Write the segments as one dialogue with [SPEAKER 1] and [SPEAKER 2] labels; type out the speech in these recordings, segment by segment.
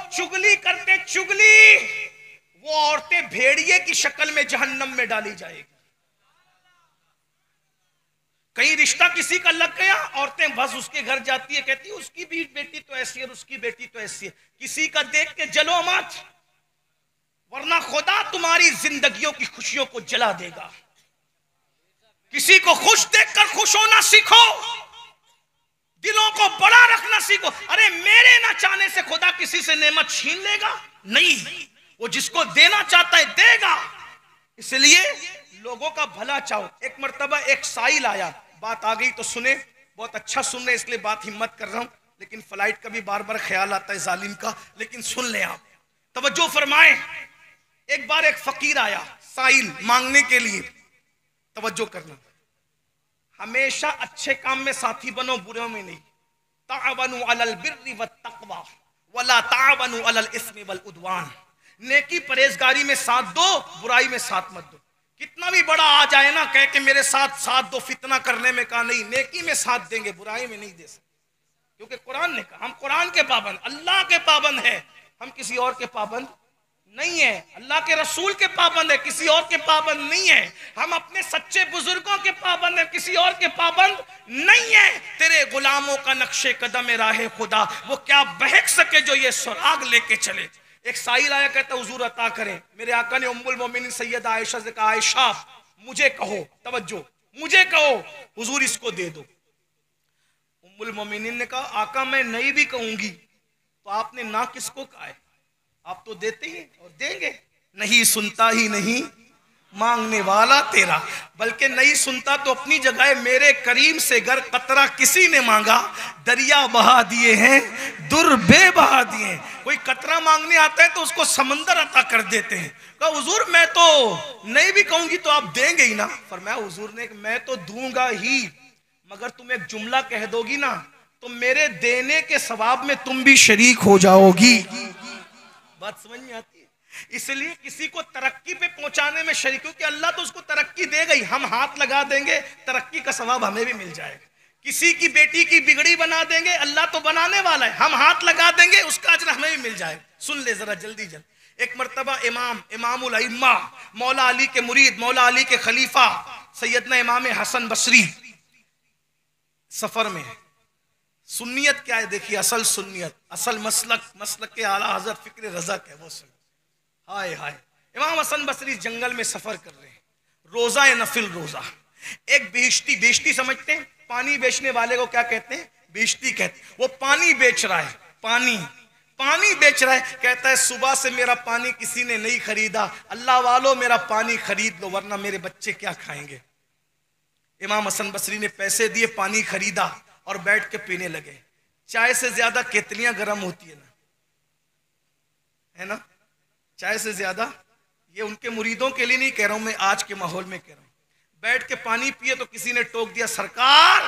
[SPEAKER 1] चुगली करते चुगली, वो औरतें भेड़िए की शक्ल में जहन्नम में डाली जाएगी। कहीं रिश्ता किसी का लग गया, औरतें बस उसके घर जाती है, कहती है उसकी भी बेटी तो ऐसी है, उसकी बेटी तो ऐसी है। किसी का देख के जलो मत, वरना खुदा तुम्हारी जिंदगियों की खुशियों को जला देगा। किसी को खुश देखकर खुश होना सीखो, दिलों को बड़ा रखना सीखो। अरे मेरे ना चाहने से खुदा किसी से नेमत छीन लेगा? नहीं, वो जिसको देना चाहता है देगा। इसलिए लोगों का भला चाहो। एक मर्तबा एक साइल आया, बात आ गई तो सुने, बहुत अच्छा सुन रहे इसलिए बात हिम्मत कर रहा हूं, लेकिन फ्लाइट का भी बार बार ख्याल आता है जालिम का, लेकिन सुन ले आप, तवज्जो फरमाए। एक बार एक फकीर आया साइल मांगने के लिए, तवज्जो करना, हमेशा अच्छे काम में साथी बनो, बुरे में नहीं। तावनु अलल बिर्रि वत्तक़वा वला तावनु अलल इस्मि वल उद्वान। नेकी परहेजगारी में साथ दो, बुराई में साथ मत दो। कितना भी बड़ा आ जाए ना, कह के मेरे साथ साथ दो, फितना करने में कहा नहीं, नेकी में साथ देंगे, बुराई में नहीं दे सकते। क्योंकि कुरान ने कहा, हम कुरान के पाबंद, अल्लाह के पाबंद है, हम किसी और के पाबंद नहीं है। अल्लाह के रसूल के पाबंद है, किसी और के पाबंद नहीं है। हम अपने सच्चे बुजुर्गों के पाबंद है, किसी और के पाबंद नहीं है। तेरे गुलामों का नक्शे कदम राहे खुदा, वो क्या बहक सके जो ये सुराग लेके चले। एक साइल आया, कहता हुजूर अता करें। मेरे आका ने उम्मुल मोमिनीन सैयदा आयशा से कहा, आयशा मुझे कहो, तवज्जो, मुझे कहो हुजूर इसको दे दो। उम्मुल मोमिनीन ने कहा, आका मैं नहीं भी कहूंगी तो आपने ना किसको कहा है, आप तो देते ही और देंगे। नहीं सुनता ही नहीं मांगने वाला तेरा, बल्कि नहीं सुनता तो अपनी जगह मेरे करीम से गर कतरा किसी ने मांगा, दरिया बहा दिए हैं, दुर्बे बहा दिए हैं। कोई कतरा मांगने आता है तो उसको समंदर अता कर देते हैं। कहा हुजूर मैं तो नहीं भी कहूंगी तो आप देंगे ही ना। फरमाया हुजूर ने, मैं तो दूंगा ही, मगर तुम एक जुमला कह दोगी ना तो मेरे देने के सवाब में तुम भी शरीक हो जाओगी। बात समझ में आती है? इसलिए किसी को तरक्की पे पहुंचाने में शरीक, क्योंकि अल्लाह तो उसको तरक्की देगा ही, हम हाथ लगा देंगे तरक्की का सवाब हमें भी मिल जाएगा। किसी की बेटी की बिगड़ी बना देंगे, अल्लाह तो बनाने वाला है, हम हाथ लगा देंगे उसका अजर हमें भी मिल जाएगा। सुन ले जरा जल्दी जल्दी। एक मर्तबा इमामुल अइम्मा, मौला अली के मुरीद, मौला अली के खलीफा सैयदना इमाम हसन बसरी सफर में है। सुन्नियत क्या है देखिए, असल सुन्नियत, असल मसलक के आला हजरत फिक्र रज़क है वो सुन। हाय हाय, इमाम हसन बसरी जंगल में सफर कर रहे हैं, रोजा नफिल रोजा। एक बेश्ती समझते हैं, पानी बेचने वाले को क्या कहते हैं? बेश्ती कहते हैं। वो पानी बेच रहा है, पानी बेच रहा है, कहता है सुबह से मेरा पानी किसी ने नहीं खरीदा, अल्लाह वालों मेरा पानी खरीद लो वरना मेरे बच्चे क्या खाएंगे। इमाम हसन बसरी ने पैसे दिए, पानी खरीदा और बैठ के पीने लगे। चाय से ज्यादा केतलियां गर्म होती है ना, है ना? चाय से ज्यादा, ये उनके मुरीदों के लिए नहीं कह रहा हूं मैं, आज के माहौल में कह रहा हूं। बैठ के पानी पिए तो किसी ने टोक दिया, सरकार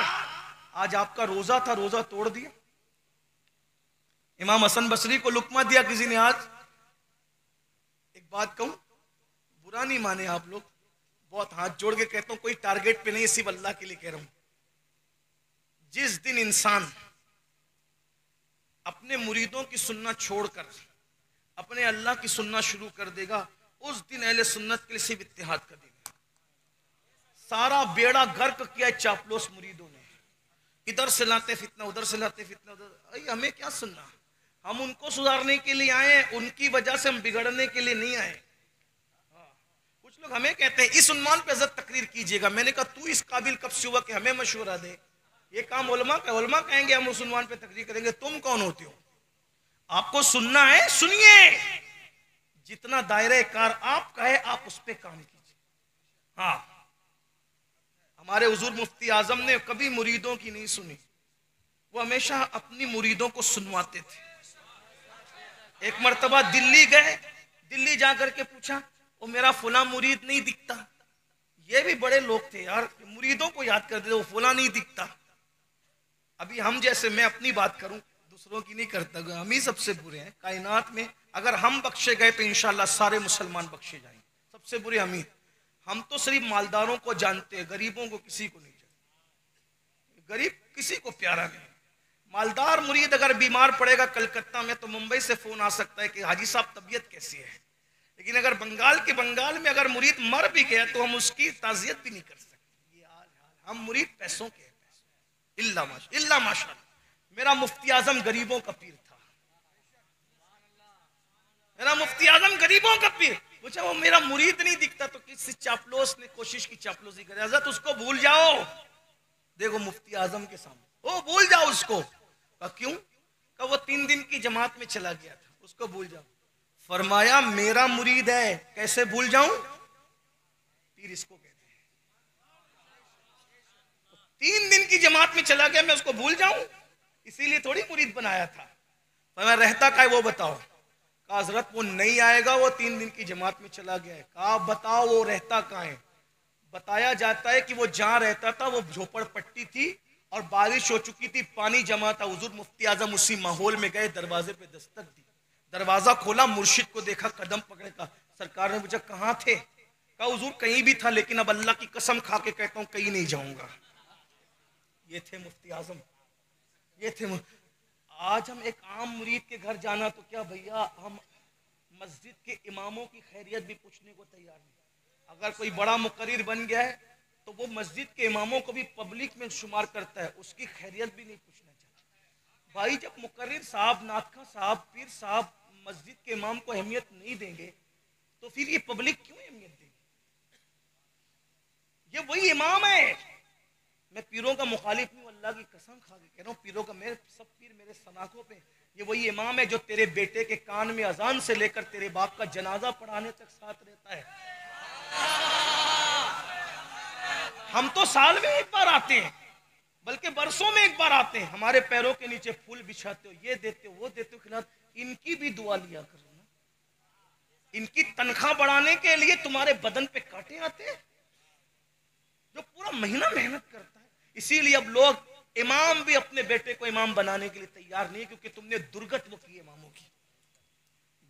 [SPEAKER 1] आज आपका रोजा था, रोजा तोड़ दिया। इमाम हसन बसरी को लुकमा दिया किसी ने। आज एक बात कहूं, बुरा नहीं माने आप लोग, बहुत हाथ जोड़ के कहता हूं, कोई टारगेट पे नहीं, सिर्फ अल्लाह के लिए कह रहा हूं। जिस दिन इंसान अपने मुरीदों की सुन्ना छोड़कर अपने अल्लाह की सुन्ना शुरू कर देगा, उस दिन अहले सुन्नत के लिए सिर्फ इत्तेहाद का दिन है। सारा बेड़ा गर्क किया चापलूस मुरीदों ने, इधर से लाते फितना, उधर से लाते फितना, उधर। हमें क्या सुनना, हम उनको सुधारने के लिए आए, उनकी वजह से हम बिगड़ने के लिए नहीं आए। कुछ लोग हमें कहते हैं इस उन्वान पे हज़रत तकरीर कीजिएगा। मैंने कहा तू इस काबिल कब से हुआ कि हमें मशवरा दे? ये काम उलमा का, उलमा कहेंगे हम उस उन्वान पे तकरीर करेंगे, तुम कौन होते हो? आपको सुनना है सुनिए, जितना दायरे कार आपका है आप उस पर काम कीजिए। हाँ, हमारे हुजूर मुफ्ती आजम ने कभी मुरीदों की नहीं सुनी, वो हमेशा अपनी मुरीदों को सुनवाते थे। एक मर्तबा दिल्ली गए, दिल्ली जाकर के पूछा, वो मेरा फुला मुरीद नहीं दिखता। ये भी बड़े लोग थे यार, मुरीदों को याद कर दे, वो फुला नहीं दिखता। अभी हम जैसे, मैं अपनी बात करूं, दूसरों की नहीं करता, हम ही सबसे बुरे हैं कायनात में। अगर हम बख्शे गए तो इंशाल्लाह सारे मुसलमान बख्शे जाएंगे। सबसे बुरे हम ही। हम तो सिर्फ मालदारों को जानते हैं, गरीबों को किसी को नहीं जानते। गरीब किसी को प्यारा नहीं। मालदार मुरीद अगर बीमार पड़ेगा कलकत्ता में तो मुंबई से फोन आ सकता है कि हाजी साहब तबीयत कैसी है, लेकिन अगर बंगाल में अगर मुरीद मर भी गया तो हम उसकी ताजियत भी नहीं कर सकते। ये हाल हम मुरीद पैसों के हैं, इल्ला माशाअल्लाह। मेरा मुफ्ती आजम गरीबों का पीर था, मेरा मुफ्ती आजम गरीबों का पीर। पूछा वो मेरा मुरीद नहीं दिखता तो किसी चापलोस ने कोशिश की चापलोसी करे, हज़रत उसको भूल जाओ, देखो मुफ्ती आजम के सामने ओ भूल जाओ उसको। कहा क्यों? कहा वो 3 दिन की जमात में चला गया था, उसको भूल जाओ। फरमाया मेरा मुरीद है, कैसे भूल जाऊं? पीर इसको कहते हैं। 3 दिन की जमात में चला गया, मैं उसको भूल जाऊं? इसीलिए थोड़ी मुरीद बनाया था। फरमाया रहता का है वो बताओ। कहा हजरत वो नहीं आएगा, वो 3 दिन की जमात में चला गया है। कहा बताओ वो रहता कहाँ है? बताया जाता है कि वो जहाँ रहता था वो झोपड़पट्टी थी और बारिश हो चुकी थी, पानी जमा था। हुजूर मुफ्ती आजम उसी माहौल में गए, दरवाजे पे दस्तक दी, दरवाजा खोला, मुर्शिद को देखा, कदम पकड़े। का सरकार ने पूछा कहाँ थे? कहा हुजूर कहीं भी था, लेकिन अब अल्लाह की कसम खा के कहता हूं कहीं नहीं जाऊंगा। ये थे मुफ्ती आजम, ये थे। आज हम एक आम मुरीद के घर जाना तो क्या भैया, हम मस्जिद के इमामों की खैरियत भी पूछने को तैयार नहीं। अगर कोई बड़ा मुकर्रिर बन गया है तो वो मस्जिद के इमामों को भी पब्लिक में शुमार करता है, उसकी खैरियत भी नहीं पूछना चाहता। भाई जब मुकर्रिर साहब, नातखा साहब, पीर साहब मस्जिद के इमाम को अहमियत नहीं देंगे तो फिर ये पब्लिक क्यों अहमियत देगी? ये वही इमाम है। मैं पीरों का मुखालिफ नहीं, अल्लाह की कसम खा के कह रहा हूँ, पीरों का, मेरे सब पीर मेरे सनाखों पे। ये वही इमाम है जो तेरे बेटे के कान में अजान से लेकर तेरे बाप का जनाजा पढ़ाने तक साथ रहता है। हम तो साल में एक बार आते हैं, बल्कि बरसों में एक बार आते हैं। हमारे पैरों के नीचे फूल बिछाते हो, ये देते हो, वो देते हो, खिलाते। इनकी भी दुआ लिया करो ना। इनकी तनख्वाह बढ़ाने के लिए तुम्हारे बदन पे कांटे आते हैं, जो पूरा महीना मेहनत करता है। इसीलिए अब लोग इमाम भी अपने बेटे को इमाम बनाने के लिए तैयार नहीं, क्योंकि तुमने दुर्गत वो की इमामों की।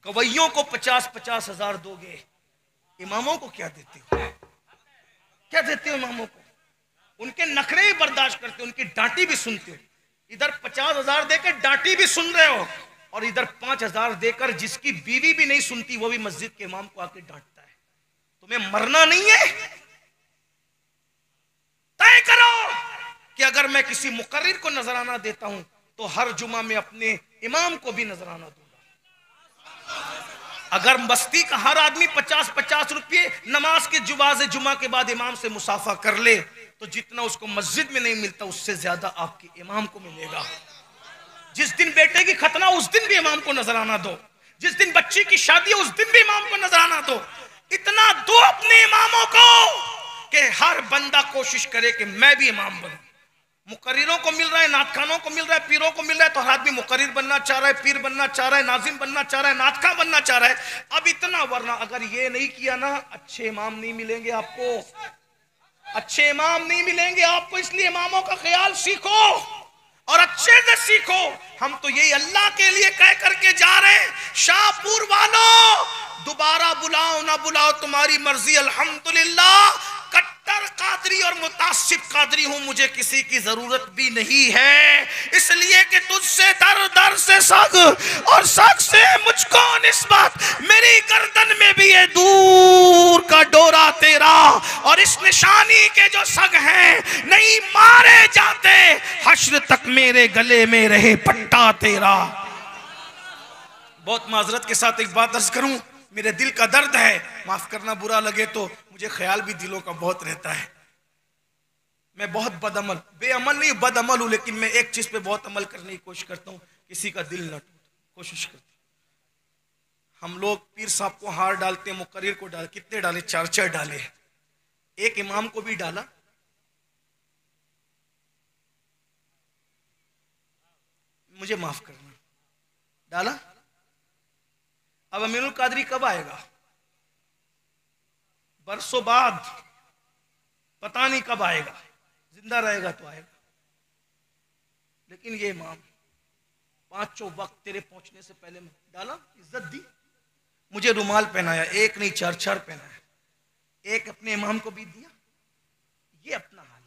[SPEAKER 1] गवैयों को 50-50 हजार दोगे, इमामों को क्या देते हो? क्या देते हो इमामों को? उनके नखरे भी बर्दाश्त करते हो, उनकी डांटी भी सुनते हो। इधर 50,000 देकर डांटी भी सुन रहे हो, और इधर 5,000 देकर जिसकी बीवी भी नहीं सुनती वो भी मस्जिद के इमाम को आके डांटता है। तुम्हें मरना नहीं है? तय करो कि अगर मैं किसी मुकर्रिर को नजराना देता हूं तो हर जुमा में अपने इमाम को भी नजराना दूंगा। अगर बस्ती का हर आदमी 50-50 रुपये नमाज के जुमा के बाद इमाम से मुसाफा कर ले तो जितना उसको मस्जिद में नहीं मिलता उससे ज्यादा आपके इमाम को मिलेगा। जिस दिन बेटे की खतना उस दिन भी इमाम को नजराना दो, जिस दिन बच्ची की शादी उस दिन भी इमाम को नजराना दो। इतना दो अपने इमामों को कि हर बंदा कोशिश करे कि मैं भी इमाम बनूं। मुकर्रिरों को मिल रहा है, नातखानों को मिल रहा है, पीरों को मिल रहा है, तो हर आदमी मुकर्रिर बनना चाह रहा है, पीर बनना चाह रहा है, नाजिम बनना चाह रहा है, नातखा बनना चाह रहा है। अब इतना, वरना अगर ये नहीं किया ना, अच्छे इमाम नहीं मिलेंगे आपको, अच्छे इमाम नहीं मिलेंगे आपको। इसलिए इमामों का ख्याल सीखो और अच्छे से सीखो। हम तो यही अल्लाह के लिए कह करके जा रहे हैं, शाहपुर वालों दोबारा बुलाओ ना बुलाओ तुम्हारी मर्जी, अल्हम्दुलिल्लाह कट्टर कादरी और मुतासिब कादरी हूं, मुझे किसी की जरूरत भी नहीं है। इसलिए कि तुझसे दर दर से सग और सग से मुझको निस्बत, मेरी गर्दन में भी है दूर का डोरा तेरा, और इस निशानी के जो सग हैं नहीं मारे जाते, हश्र तक मेरे गले में रहे पट्टा तेरा। बहुत माजरत के साथ एक बात अर्ज करूं, मेरे दिल का दर्द है, माफ करना बुरा लगे तो, मुझे ख्याल भी दिलों का बहुत रहता है। मैं बहुत बदअमल, बेअमल नहीं बदअमल हूं, लेकिन मैं एक चीज पे बहुत अमल करने की कोशिश करता हूं, किसी का दिल न टूटे, कोशिश करता हूं। हम लोग पीर साहब को हार डालते, मुकर्रिर को डाल, कितने डाले? 4 डाले, एक इमाम को भी डाला। मुझे माफ करना, डाला। अब अमीनुल कादरी कब आएगा? बरसों बाद, पता नहीं कब आएगा, जिंदा रहेगा तो आएगा। लेकिन ये इमाम 5 वक्त तेरे पहुंचने से पहले डाला, इज्जत दी, मुझे रुमाल पहनाया, एक नहीं 4 पहनाया, एक अपने इमाम को भी दिया। ये अपना हाल।